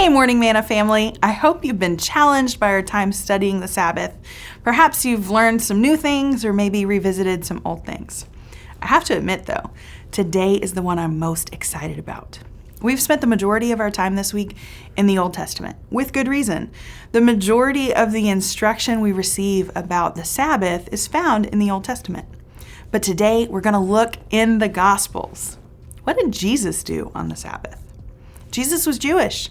Hey, Morning Manna family. I hope you've been challenged by our time studying the Sabbath. Perhaps you've learned some new things or maybe revisited some old things. I have to admit, though, today is the one I'm most excited about. We've spent the majority of our time this week in the Old Testament, with good reason. The majority of the instruction we receive about the Sabbath is found in the Old Testament. But today, we're going to look in the Gospels. What did Jesus do on the Sabbath? Jesus was Jewish.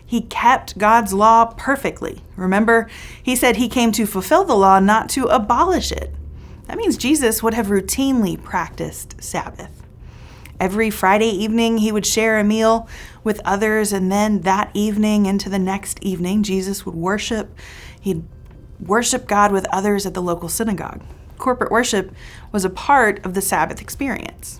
He kept God's law perfectly. Remember, he said he came to fulfill the law, not to abolish it. That means Jesus would have routinely practiced Sabbath. Every Friday evening, he would share a meal with others, and then that evening into the next evening, Jesus would worship. He'd worship God with others at the local synagogue. Corporate worship was a part of the Sabbath experience.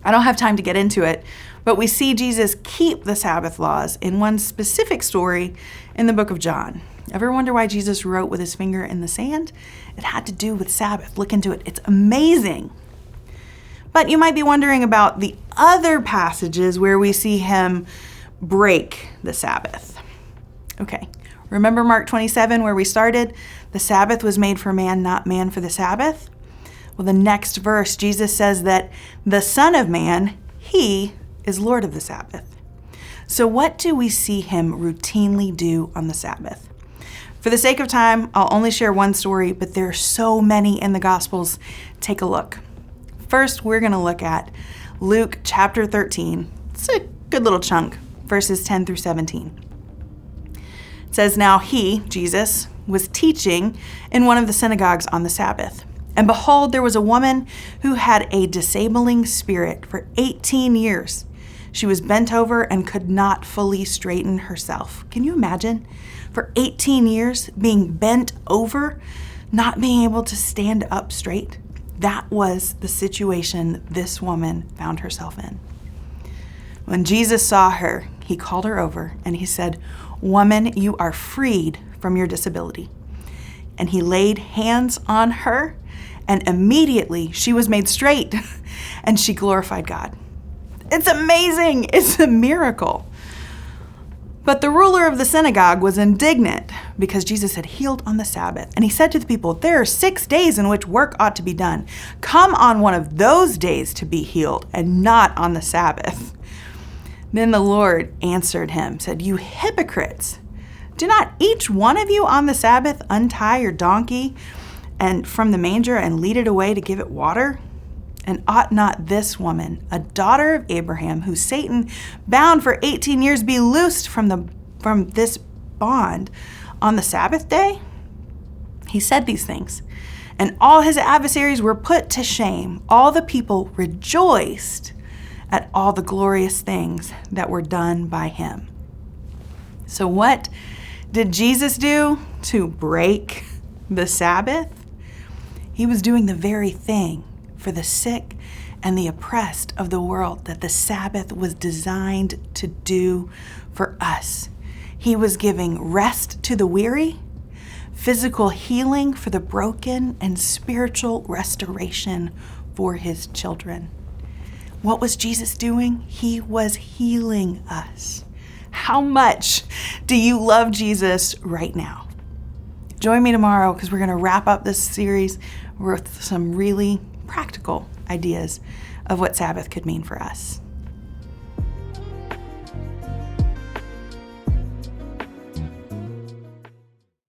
I don't have time to get into it, but we see Jesus keep the Sabbath laws in one specific story in the book of John. Ever wonder why Jesus wrote with his finger in the sand? It had to do with Sabbath. Look into it. It's amazing. But you might be wondering about the other passages where we see him break the Sabbath. Okay, remember Mark 27 where we started? The Sabbath was made for man, not man for the Sabbath. Well, the next verse, Jesus says that the Son of Man, he is Lord of the Sabbath. So what do we see him routinely do on the Sabbath? For the sake of time, I'll only share one story, but there are so many in the Gospels. Take a look. First, we're going to look at Luke chapter 13. It's a good little chunk, verses 10 through 17. It says, "Now he, Jesus, was teaching in one of the synagogues on the Sabbath. And behold, there was a woman who had a disabling spirit for 18 years. She was bent over and could not fully straighten herself." Can you imagine? For 18 years, being bent over, not being able to stand up straight. That was the situation this woman found herself in. When Jesus saw her, he called her over and he said, "Woman, you are freed from your disability." And he laid hands on her, and immediately she was made straight and she glorified God. It's amazing. It's a miracle. But the ruler of the synagogue was indignant because Jesus had healed on the Sabbath. And he said to the people, "There are 6 days in which work ought to be done. Come on one of those days to be healed and not on the Sabbath." Then the Lord answered him, said, "You hypocrites, do not each one of you on the Sabbath untie your donkey and from the manger and lead it away to give it water? And ought not this woman, a daughter of Abraham, who Satan bound for 18 years, be loosed from this bond on the Sabbath day?" He said these things, and all his adversaries were put to shame. All the people rejoiced at all the glorious things that were done by him. So what did Jesus do to break the Sabbath? He was doing the very thing for the sick and the oppressed of the world that the Sabbath was designed to do for us. He was giving rest to the weary, physical healing for the broken, and spiritual restoration for his children. What was Jesus doing? He was healing us. How much do you love Jesus right now? Join me tomorrow because we're going to wrap up this series with some really practical ideas of what Sabbath could mean for us.